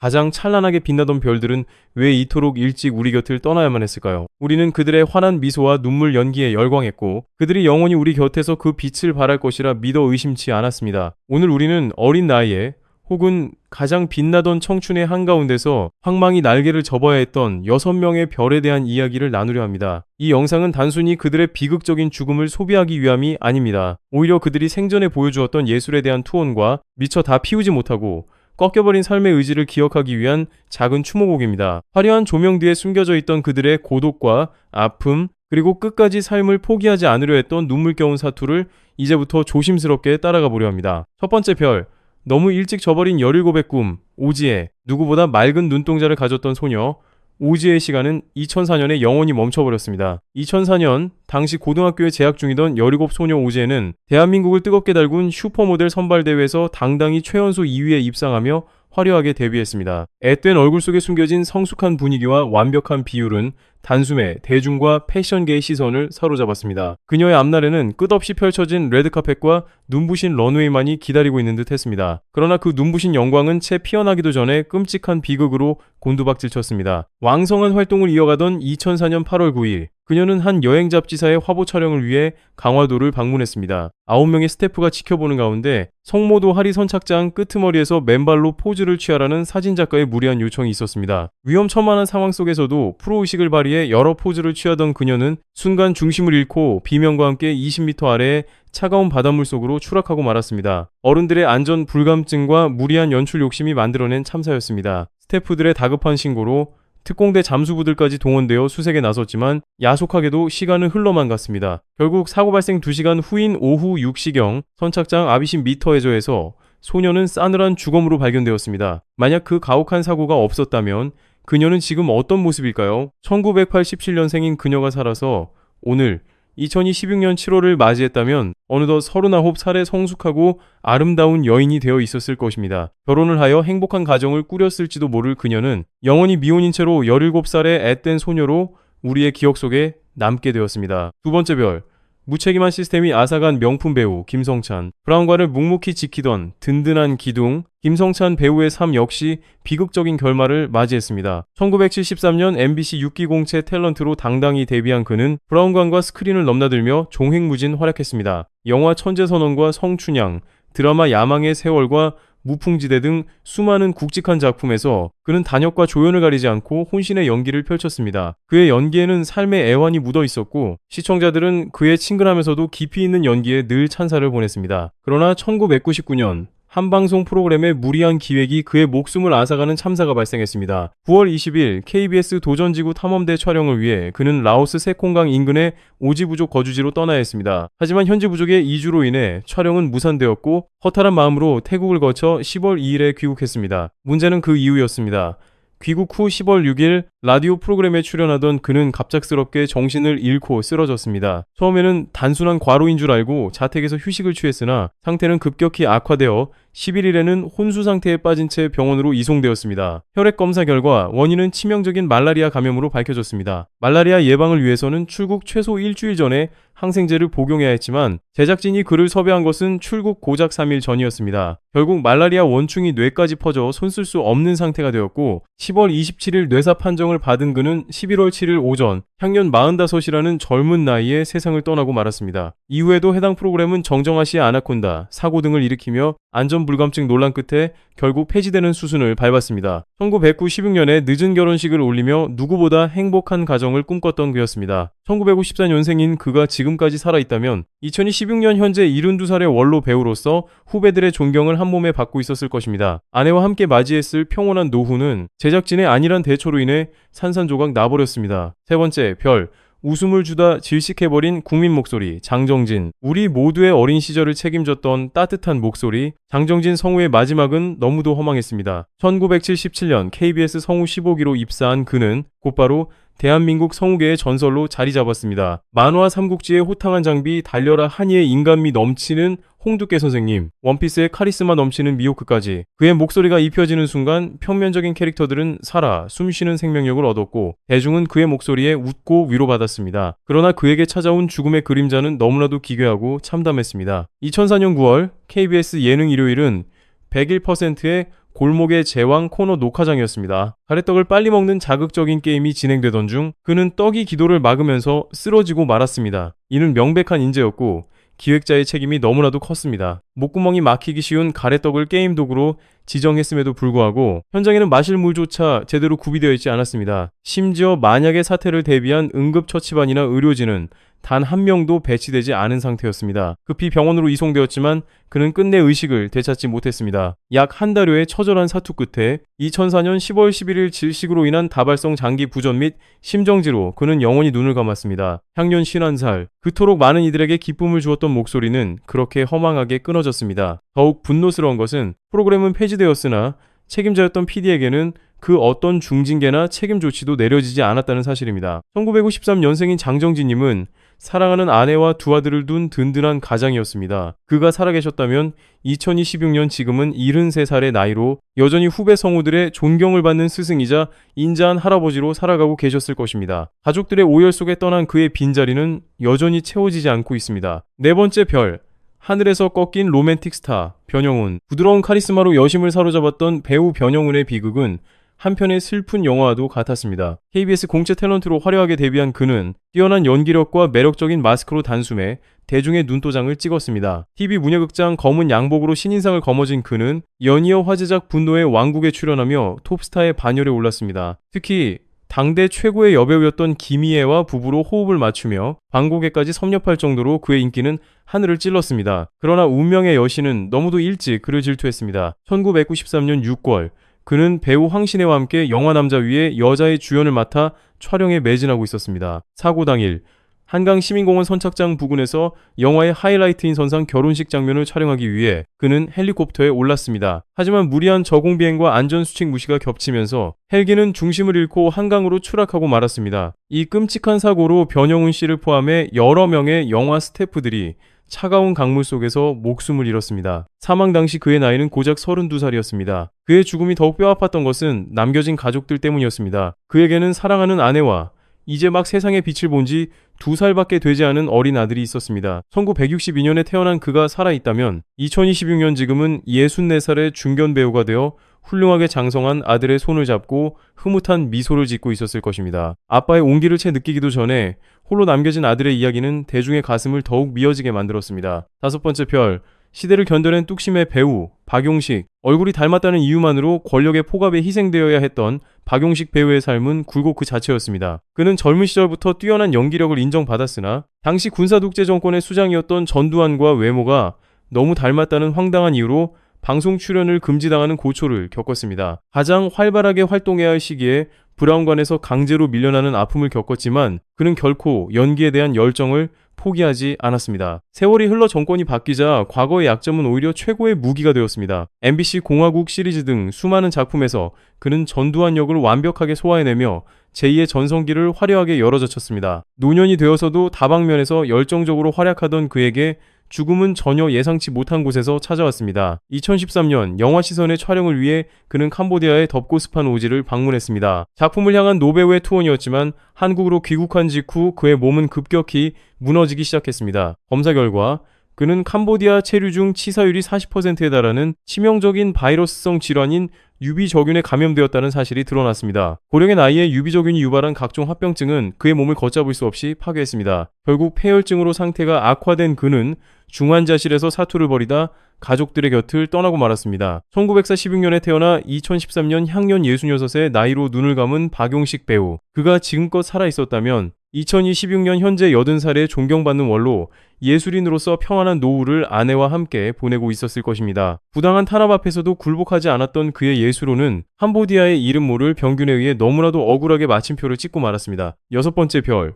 가장 찬란하게 빛나던 별들은 왜 이토록 일찍 우리 곁을 떠나야만 했을까요? 우리는 그들의 환한 미소와 눈물 연기에 열광했고 그들이 영원히 우리 곁에서 그 빛을 발할 것이라 믿어 의심치 않았습니다. 오늘 우리는 어린 나이에 혹은 가장 빛나던 청춘의 한가운데서 황망이 날개를 접어야 했던 6명의 별에 대한 이야기를 나누려 합니다. 이 영상은 단순히 그들의 비극적인 죽음을 소비하기 위함이 아닙니다. 오히려 그들이 생전에 보여주었던 예술에 대한 투혼과 미처 다 피우지 못하고 꺾여버린 삶의 의지를 기억하기 위한 작은 추모곡입니다. 화려한 조명 뒤에 숨겨져 있던 그들의 고독과 아픔, 그리고 끝까지 삶을 포기하지 않으려 했던 눈물겨운 사투를 이제부터 조심스럽게 따라가 보려 합니다. 첫 번째 별, 너무 일찍 져버린 17의 꿈, 오지혜. 누구보다 맑은 눈동자를 가졌던 소녀 오지혜의 시간은 2004년에 영원히 멈춰버렸습니다. 2004년 당시 고등학교에 재학 중이던 17 소녀 오지혜는 대한민국을 뜨겁게 달군 슈퍼모델 선발대회에서 당당히 최연소 2위에 입상하며 화려하게 데뷔했습니다. 앳된 얼굴 속에 숨겨진 성숙한 분위기와 완벽한 비율은 단숨에 대중과 패션계의 시선을 사로잡았습니다. 그녀의 앞날에는 끝없이 펼쳐진 레드카펫과 눈부신 런웨이만이 기다리고 있는 듯 했습니다. 그러나 그 눈부신 영광은 채 피어나기도 전에 끔찍한 비극으로 곤두박질 쳤습니다. 왕성한 활동을 이어가던 2004년 8월 9일 그녀는 한 여행 잡지사의 화보 촬영을 위해 강화도를 방문했습니다. 9명의 스태프가 지켜보는 가운데 성모도 하리 선착장 끄트머리에서 맨발로 포즈를 취하라는 사진작가의 무리한 요청이 있었습니다. 위험천만한 상황 속에서도 프로의식을 발휘해 여러 포즈를 취하던 그녀는 순간 중심을 잃고 비명과 함께 20m 아래에 차가운 바닷물 속으로 추락하고 말았습니다. 어른들의 안전 불감증과 무리한 연출 욕심이 만들어낸 참사였습니다. 스태프들의 다급한 신고로 특공대 잠수부들까지 동원되어 수색에 나섰지만 야속하게도 시간은 흘러만 갔습니다. 결국 사고 발생 2시간 후인 오후 6시경 선착장 아비신 미터해저에서 소녀는 싸늘한 주검으로 발견되었습니다. 만약 그 가혹한 사고가 없었다면 그녀는 지금 어떤 모습일까요? 1987년생인 그녀가 살아서 오늘 2016년 7월을 맞이했다면 어느덧 39살의 성숙하고 아름다운 여인이 되어 있었을 것입니다. 결혼을 하여 행복한 가정을 꾸렸을지도 모를 그녀는 영원히 미혼인 채로 17살의 앳된 소녀로 우리의 기억 속에 남게 되었습니다. 두 번째 별, 무책임한 시스템이 앗아간 명품 배우 김성찬. 브라운관을 묵묵히 지키던 든든한 기둥 김성찬 배우의 삶 역시 비극적인 결말을 맞이했습니다. 1973년 MBC 6기 공채 탤런트로 당당히 데뷔한 그는 브라운관과 스크린을 넘나들며 종횡무진 활약했습니다. 영화 천재선언과 성춘향, 드라마 야망의 세월과 무풍지대 등 수많은 굵직한 작품에서 그는 단역과 조연을 가리지 않고 혼신의 연기를 펼쳤습니다. 그의 연기에는 삶의 애환이 묻어 있었고 시청자들은 그의 친근하면서도 깊이 있는 연기에 늘 찬사를 보냈습니다. 그러나 1999년 한 방송 프로그램의 무리한 기획이 그의 목숨을 앗아가는 참사가 발생했습니다. 9월 20일 KBS 도전지구 탐험대 촬영을 위해 그는 라오스 세콩강 인근의 오지부족 거주지로 떠나야 했습니다. 하지만 현지 부족의 이주로 인해 촬영은 무산되었고 허탈한 마음으로 태국을 거쳐 10월 2일에 귀국했습니다. 문제는 그 이후였습니다. 귀국 후 10월 6일 라디오 프로그램에 출연하던 그는 갑작스럽게 정신을 잃고 쓰러졌습니다. 처음에는 단순한 과로인 줄 알고 자택에서 휴식을 취했으나 상태는 급격히 악화되어 11일에는 혼수 상태에 빠진 채 병원으로 이송되었습니다. 혈액 검사 결과 원인은 치명적인 말라리아 감염으로 밝혀졌습니다. 말라리아 예방을 위해서는 출국 최소 일주일 전에 항생제를 복용해야 했지만 제작진이 그를 섭외한 것은 출국 고작 3일 전이었습니다. 결국 말라리아 원충이 뇌까지 퍼져 손쓸 수 없는 상태가 되었고 10월 27일 뇌사 판정을 받은 그는 11월 7일 오전 향년 45이라는 젊은 나이에 세상을 떠나고 말았습니다. 이후에도 해당 프로그램은 정정아 씨의 아나콘다, 사고 등을 일으키며 안전불감증 논란 끝에 결국 폐지되는 수순을 밟았습니다. 1996년에 늦은 결혼식을 올리며 누구보다 행복한 가정을 꿈꿨던 그였습니다. 1954년생인 그가 지금까지 살아있다면 2016년 현재 72살의 원로 배우로서 후배들의 존경을 한몸에 받고 있었을 것입니다. 아내와 함께 맞이했을 평온한 노후는 제작진의 안일한 대처로 인해 산산조각 나버렸습니다. 세 번째, 별. 웃음을 주다 질식해버린 국민 목소리 장정진. 우리 모두의 어린 시절을 책임졌던 따뜻한 목소리 장정진 성우의 마지막은 너무도 허망했습니다. 1977년 KBS 성우 15기로 입사한 그는 곧바로 대한민국 성우계의 전설로 자리 잡았습니다. 만화 삼국지의 호탕한 장비, 달려라 한이의 인간미 넘치는 홍두깨 선생님, 원피스의 카리스마 넘치는 미호크까지 그의 목소리가 입혀지는 순간 평면적인 캐릭터들은 살아 숨쉬는 생명력을 얻었고 대중은 그의 목소리에 웃고 위로받았습니다. 그러나 그에게 찾아온 죽음의 그림자는 너무나도 기괴하고 참담했습니다. 2004년 9월 KBS 예능 일요일은 101%의 골목의 제왕 코너 녹화장이었습니다. 가래떡을 빨리 먹는 자극적인 게임이 진행되던 중 그는 떡이 기도를 막으면서 쓰러지고 말았습니다. 이는 명백한 인재였고 기획자의 책임이 너무나도 컸습니다. 목구멍이 막히기 쉬운 가래떡을 게임 도구로 지정했음에도 불구하고 현장에는 마실 물조차 제대로 구비되어 있지 않았습니다. 심지어 만약의 사태를 대비한 응급처치반이나 의료진은 단 한 명도 배치되지 않은 상태였습니다. 급히 병원으로 이송되었지만 그는 끝내 의식을 되찾지 못했습니다. 약 한 달여의 처절한 사투 끝에 2004년 10월 11일 질식으로 인한 다발성 장기 부전 및 심정지로 그는 영원히 눈을 감았습니다. 향년 51살, 그토록 많은 이들에게 기쁨을 주었던 목소리는 그렇게 허망하게 끊어졌습니다. 더욱 분노스러운 것은 프로그램은 폐지되었으나 책임자였던 PD에게는 그 어떤 중징계나 책임 조치도 내려지지 않았다는 사실입니다. 1953년생인 장정진님은 사랑하는 아내와 두 아들을 둔 든든한 가장이었습니다. 그가 살아계셨다면 2026년 지금은 73살의 나이로 여전히 후배 성우들의 존경을 받는 스승이자 인자한 할아버지로 살아가고 계셨을 것입니다. 가족들의 오열 속에 떠난 그의 빈자리는 여전히 채워지지 않고 있습니다. 네 번째 별, 하늘에서 꺾인 로맨틱 스타 변영훈. 부드러운 카리스마로 여심을 사로잡았던 배우 변영훈의 비극은 한편의 슬픈 영화와도 같았습니다. KBS 공채 탤런트로 화려하게 데뷔한 그는 뛰어난 연기력과 매력적인 마스크로 단숨에 대중의 눈도장을 찍었습니다. TV 문예극장 검은 양복으로 신인상을 거머쥔 그는 연이어 화제작 분노의 왕국에 출연하며 톱스타의 반열에 올랐습니다. 특히 당대 최고의 여배우였던 김희애와 부부로 호흡을 맞추며 광고계까지 섭렵할 정도로 그의 인기는 하늘을 찔렀습니다. 그러나 운명의 여신은 너무도 일찍 그를 질투했습니다. 1993년 6월 그는 배우 황신혜와 함께 영화 남자 위에 여자의 주연을 맡아 촬영에 매진하고 있었습니다. 사고 당일 한강시민공원 선착장 부근에서 영화의 하이라이트인 선상 결혼식 장면을 촬영하기 위해 그는 헬리콥터에 올랐습니다. 하지만 무리한 저공비행과 안전수칙 무시가 겹치면서 헬기는 중심을 잃고 한강으로 추락하고 말았습니다. 이 끔찍한 사고로 변영훈 씨를 포함해 여러 명의 영화 스태프들이 차가운 강물 속에서 목숨을 잃었습니다. 사망 당시 그의 나이는 고작 32살이었습니다. 그의 죽음이 더욱 뼈아팠던 것은 남겨진 가족들 때문이었습니다. 그에게는 사랑하는 아내와 이제 막 세상의 빛을 본 지 2살밖에 되지 않은 어린 아들이 있었습니다. 1962년에 태어난 그가 살아있다면 2026년 지금은 64살의 중견 배우가 되어 훌륭하게 장성한 아들의 손을 잡고 흐뭇한 미소를 짓고 있었을 것입니다. 아빠의 온기를 채 느끼기도 전에 홀로 남겨진 아들의 이야기는 대중의 가슴을 더욱 미어지게 만들었습니다. 다섯 번째 별, 시대를 견뎌낸 뚝심의 배우 박용식. 얼굴이 닮았다는 이유만으로 권력의 포갑에 희생되어야 했던 박용식 배우의 삶은 굴곡 그 자체였습니다. 그는 젊은 시절부터 뛰어난 연기력을 인정받았으나 당시 군사독재 정권의 수장이었던 전두환과 외모가 너무 닮았다는 황당한 이유로 방송 출연을 금지당하는 고초를 겪었습니다. 가장 활발하게 활동해야 할 시기에 브라운관에서 강제로 밀려나는 아픔을 겪었지만 그는 결코 연기에 대한 열정을 포기하지 않았습니다. 세월이 흘러 정권이 바뀌자 과거의 약점은 오히려 최고의 무기가 되었습니다. MBC 공화국 시리즈 등 수많은 작품에서 그는 전두환 역을 완벽하게 소화해내며 제2의 전성기를 화려하게 열어젖혔습니다. 노년이 되어서도 다방면에서 열정적으로 활약하던 그에게 죽음은 전혀 예상치 못한 곳에서 찾아왔습니다. 2013년 영화시선의 촬영을 위해 그는 캄보디아의 덥고 습한 오지를 방문했습니다. 작품을 향한 노배우의 투혼이었지만 한국으로 귀국한 직후 그의 몸은 급격히 무너지기 시작했습니다. 검사 결과 그는 캄보디아 체류 중 치사율이 40%에 달하는 치명적인 바이러스성 질환인 유비저균에 감염되었다는 사실이 드러났습니다. 고령의 나이에 유비저균이 유발한 각종 합병증은 그의 몸을 걷잡을 수 없이 파괴했습니다. 결국 폐혈증으로 상태가 악화된 그는 중환자실에서 사투를 벌이다 가족들의 곁을 떠나고 말았습니다. 1946년에 태어나 2013년 향년 66의 나이로 눈을 감은 박용식 배우. 그가 지금껏 살아있었다면 2026년 현재 80살의 존경받는 원로 예술인으로서 평안한 노후를 아내와 함께 보내고 있었을 것입니다. 부당한 탄압 앞에서도 굴복하지 않았던 그의 예술로는 캄보디아의 이름 모를 병균에 의해 너무나도 억울하게 마침표를 찍고 말았습니다. 여섯 번째 별,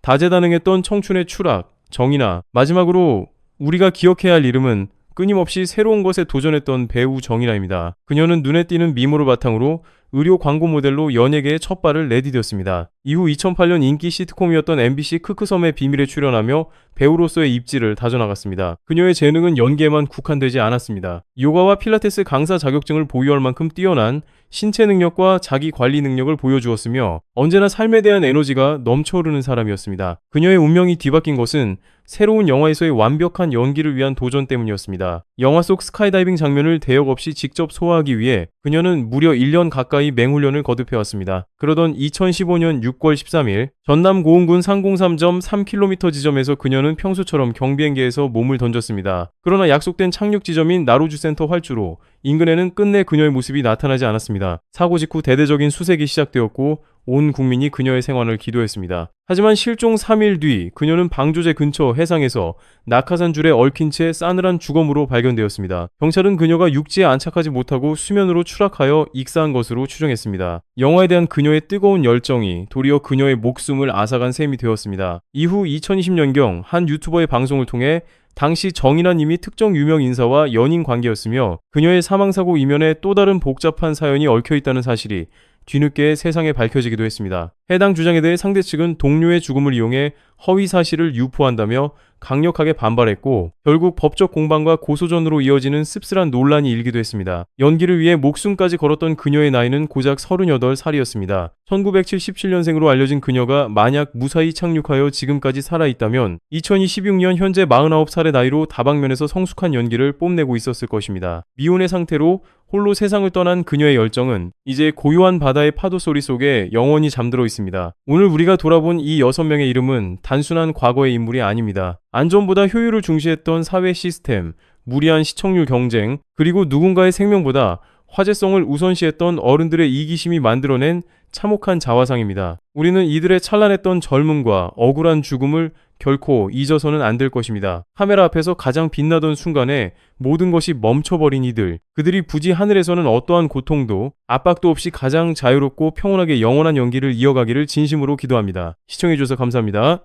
다재다능했던 청춘의 추락, 정인아. 마지막으로 우리가 기억해야 할 이름은 끊임없이 새로운 것에 도전했던 배우 정인아입니다. 그녀는 눈에 띄는 미모를 바탕으로 의료 광고 모델로 연예계의 첫 발을 내디뎠습니다. 이후 2008년 인기 시트콤이었던 MBC 크크섬의 비밀에 출연하며 배우로서의 입지를 다져나갔습니다. 그녀의 재능은 연기에만 국한되지 않았습니다. 요가와 필라테스 강사 자격증을 보유할 만큼 뛰어난 신체 능력과 자기 관리 능력을 보여주었으며 언제나 삶에 대한 에너지가 넘쳐흐르는 사람이었습니다. 그녀의 운명이 뒤바뀐 것은 새로운 영화에서의 완벽한 연기를 위한 도전 때문이었습니다. 영화 속 스카이다이빙 장면을 대역 없이 직접 소화하기 위해 그녀는 무려 1년 가까이 맹훈련을 거듭해왔습니다. 그러던 2015년 6월 13일 전남 고흥군 상공삼 3km 지점에서 그녀는 평소처럼 경비행기에서 몸을 던졌습니다. 그러나 약속된 착륙 지점인 나로주센터 활주로 인근에는 끝내 그녀의 모습이 나타나지 않았습니다. 사고 직후 대대적인 수색이 시작되었고 온 국민이 그녀의 생還을 기도했습니다. 하지만 실종 3일 뒤 그녀는 방조제 근처 해상에서 낙하산 줄에 얽힌 채 싸늘한 주검으로 발견되었습니다. 경찰은 그녀가 육지에 안착하지 못하고 수면으로 추락하여 익사한 것으로 추정했습니다. 영화에 대한 그녀의 뜨거운 열정이 도리어 그녀의 목숨을 앗아간 셈이 되었습니다. 이후 2020년경 한 유튜버의 방송을 통해 당시 정인아 님이 특정 유명 인사와 연인 관계였으며 그녀의 사망사고 이면에 또 다른 복잡한 사연이 얽혀있다는 사실이 뒤늦게 세상에 밝혀지기도 했습니다. 해당 주장에 대해 상대 측은 동료의 죽음을 이용해 허위 사실을 유포한다며 강력하게 반발했고 결국 법적 공방과 고소전으로 이어지는 씁쓸한 논란이 일기도 했습니다. 연기를 위해 목숨까지 걸었던 그녀의 나이는 고작 38살이었습니다. 1977년생으로 알려진 그녀가 만약 무사히 착륙하여 지금까지 살아있다면 2026년 현재 49살의 나이로 다방면에서 성숙한 연기를 뽐내고 있었을 것입니다. 미혼의 상태로 홀로 세상을 떠난 그녀의 열정은 이제 고요한 바다의 파도 소리 속에 영원히 잠들어 있습니다. 오늘 우리가 돌아본 이 6명의 이름은 단순한 과거의 인물이 아닙니다. 안전보다 효율을 중시했던 사회 시스템, 무리한 시청률 경쟁, 그리고 누군가의 생명보다 화제성을 우선시했던 어른들의 이기심이 만들어낸 참혹한 자화상입니다. 우리는 이들의 찬란했던 젊음과 억울한 죽음을 결코 잊어서는 안 될 것입니다. 카메라 앞에서 가장 빛나던 순간에 모든 것이 멈춰버린 이들, 그들이 부지 하늘에서는 어떠한 고통도 압박도 없이 가장 자유롭고 평온하게 영원한 연기를 이어가기를 진심으로 기도합니다. 시청해주셔서 감사합니다.